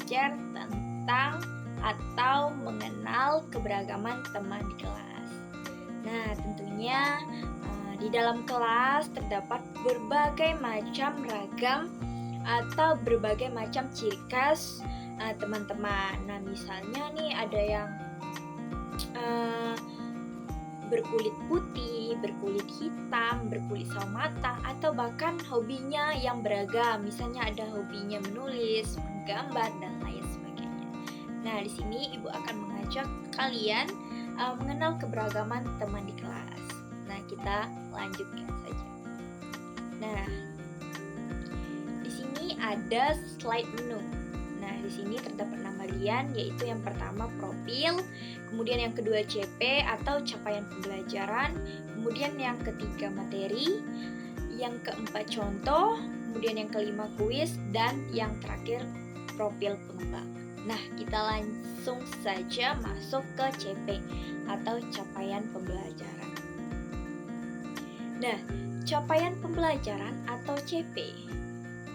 belajar tentang atau mengenal keberagaman teman di kelas. Nah, tentunya di dalam kelas terdapat berbagai macam ragam atau berbagai macam ciri khas teman-teman. Nah, misalnya nih ada yang berkulit putih, berkulit hitam, berkulit sawo matang, atau bahkan hobinya yang beragam. Misalnya ada hobinya menulis, menggambar, dan lain sebagainya. Nah, di sini Ibu akan mengajak kalian mengenal keberagaman teman di kelas. Nah, kita lanjutkan saja. Nah, di sini ada slide menu. Nah, di sini terdapat 6 bagian, yaitu yang pertama profil, kemudian yang kedua CP atau capaian pembelajaran, kemudian yang ketiga materi, yang keempat contoh, kemudian yang kelima kuis, dan yang terakhir profil pengembang. Nah, kita langsung saja masuk ke CP atau capaian pembelajaran. Nah, capaian pembelajaran atau CP,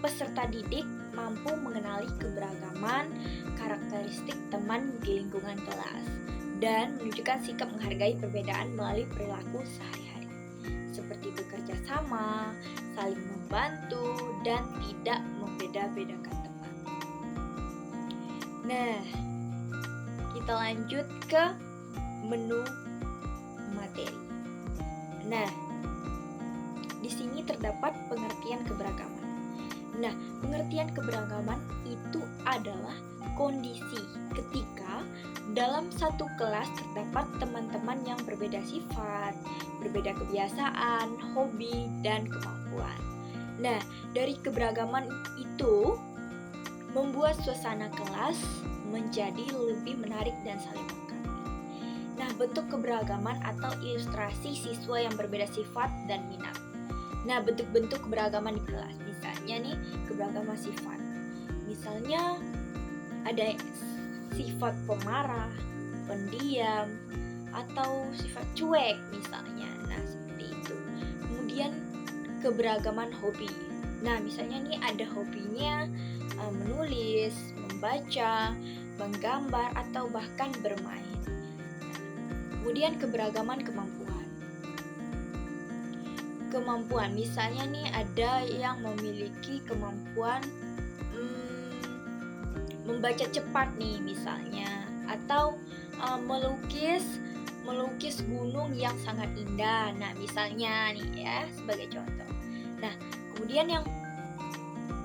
peserta didik mampu mengenali keberagaman karakteristik teman di lingkungan kelas dan menunjukkan sikap menghargai perbedaan melalui perilaku sehari-hari, seperti bekerja sama, saling membantu, dan tidak membeda-bedakan teman. Nah, kita lanjut ke menu materi. Nah, di sini terdapat pengertian keberagaman. Nah, pengertian keberagaman itu adalah kondisi ketika dalam satu kelas terdapat teman-teman yang berbeda sifat, berbeda kebiasaan, hobi, dan kemampuan. Nah, dari keberagaman itu membuat suasana kelas menjadi lebih menarik dan saling melengkapi. Nah, bentuk keberagaman atau ilustrasi siswa yang berbeda sifat dan minat. Nah, bentuk-bentuk keberagaman di kelas. Misalnya nih, keberagaman sifat. Misalnya ada sifat pemarah, pendiam, atau sifat cuek misalnya. Nah, seperti itu. Kemudian keberagaman hobi. Nah, misalnya nih ada hobinya menulis, membaca, menggambar, atau bahkan bermain. Kemudian keberagaman kemampuan. Misalnya nih ada yang memiliki kemampuan membaca cepat nih misalnya, atau melukis gunung yang sangat indah. Nah, misalnya nih ya sebagai contoh. Nah, kemudian yang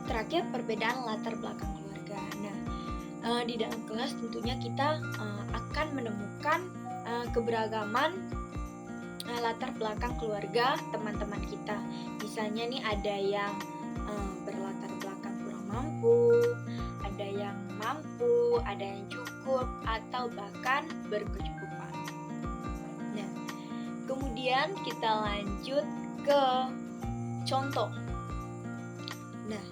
terakhir perbedaan latar belakang keluarga. Nah, di dalam kelas tentunya kita akan menemukan keberagaman latar belakang keluarga teman-teman kita. Misalnya nih ada yang berlatar belakang kurang mampu, ada yang mampu, ada yang cukup, atau bahkan berkecukupan. Nah, kemudian kita lanjut ke contoh. Nah,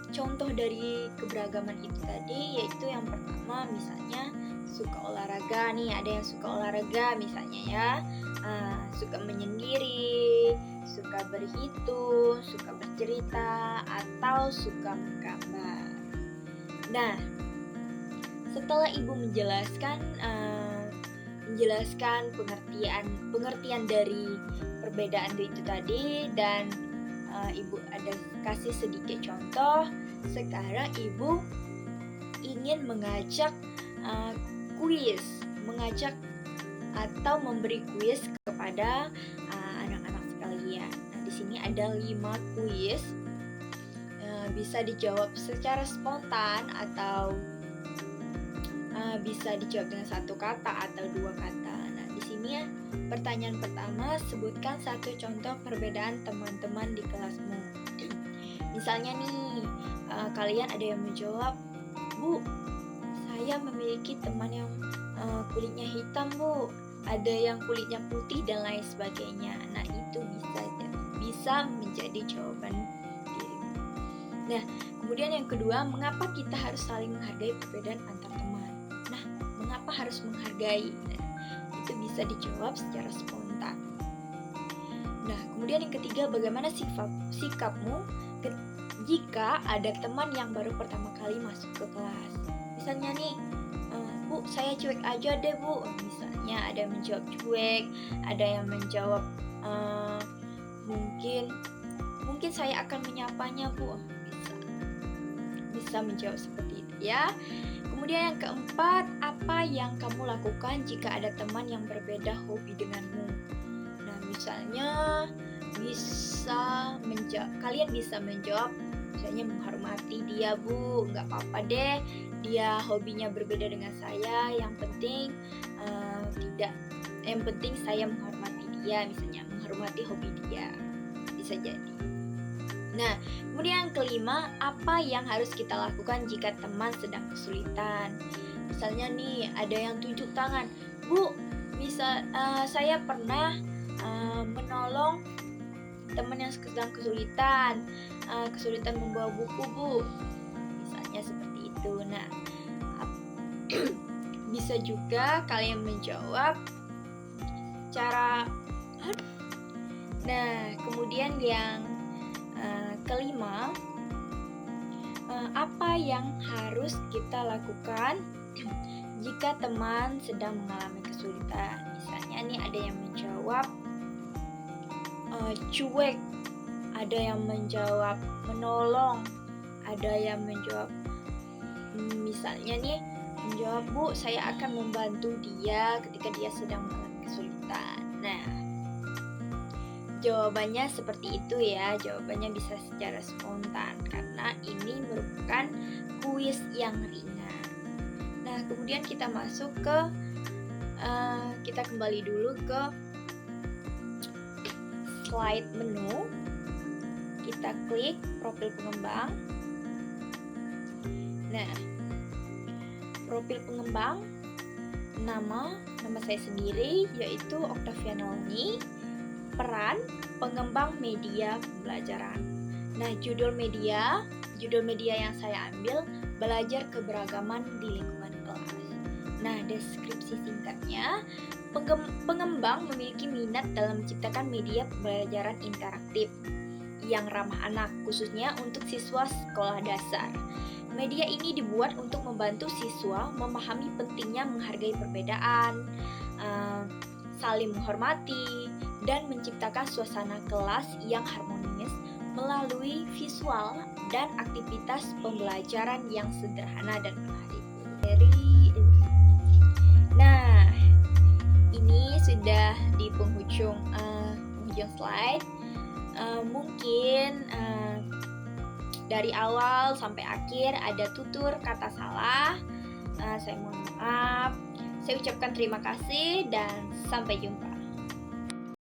contoh dari keberagaman itu tadi yaitu yang pertama misalnya suka olahraga nih, ada yang suka olahraga misalnya ya, suka menyendiri, suka berhitung, suka bercerita, atau suka menggambar. Nah, setelah Ibu menjelaskan pengertian dari perbedaan itu tadi, dan Ibu ada kasih sedikit contoh, sekarang Ibu ingin mengajak atau memberi kuis kepada anak-anak sekalian. Nah, di sini ada 5 kuis, bisa dijawab secara spontan atau bisa dijawab dengan 1 kata atau 2 kata. Nah, di sini ya, pertanyaan pertama, sebutkan 1 contoh perbedaan teman-teman di kelasmu. Misalnya nih, kalian ada yang menjawab, "Bu, saya memiliki teman yang kulitnya hitam, Bu. Ada yang kulitnya putih dan lain sebagainya." Nah, itu bisa menjadi jawaban dirimu. Nah, kemudian yang kedua, mengapa kita harus saling menghargai perbedaan antar teman? Nah, mengapa harus menghargai? Nah, itu bisa dijawab secara spontan. Nah, Kemudian yang ketiga, bagaimana sikapmu jika ada teman yang baru pertama kali masuk ke kelas. Misalnya nih, Bu, saya cuek aja deh Bu. Misalnya ada yang menjawab cuek, ada yang menjawab mungkin saya akan menyapanya Bu. Bisa menjawab seperti itu ya. Kemudian yang keempat, apa yang kamu lakukan jika ada teman yang berbeda hobi denganmu? Nah, misalnya kalian bisa menjawab, misalnya menghormati dia Bu, nggak apa-apa deh, dia hobinya berbeda dengan saya, yang penting saya menghormati dia, misalnya menghormati hobi dia, bisa jadi. Nah, kemudian yang kelima, apa yang harus kita lakukan jika teman sedang kesulitan? Misalnya nih, ada yang tunjuk tangan, Bu, saya pernah menolong teman yang sedang kesulitan membawa buku Bu, misalnya seperti itu. Nah, bisa juga kalian menjawab cara. Nah, kemudian yang kelima, apa yang harus kita lakukan jika teman sedang mengalami kesulitan? Misalnya nih, ada yang menjawab cuek, ada yang menjawab menolong, ada yang menjawab misalnya nih, menjawab, Bu, saya akan membantu dia ketika dia sedang mengalami kesulitan. Nah, jawabannya seperti itu ya, jawabannya bisa secara spontan karena ini merupakan kuis yang ringan. Nah, kemudian kita masuk ke kita kembali dulu ke slide menu. Kita klik profil pengembang. Nah, profil pengembang, nama saya sendiri yaitu Octaviana Loni, peran pengembang media pembelajaran. Nah, judul media yang saya ambil, belajar keberagaman di lingkungan kelas. Nah, deskripsi singkatnya, pengembang memiliki minat dalam menciptakan media pembelajaran interaktif yang ramah anak, khususnya untuk siswa sekolah dasar. Media ini dibuat untuk membantu siswa memahami pentingnya menghargai perbedaan, saling menghormati, dan menciptakan suasana kelas yang harmonis melalui visual dan aktivitas pembelajaran yang sederhana dan menarik. Nah, ini sudah di penghujung slide. Mungkin dari awal sampai akhir ada tutur kata salah. Saya mohon maaf. Saya ucapkan terima kasih dan sampai jumpa.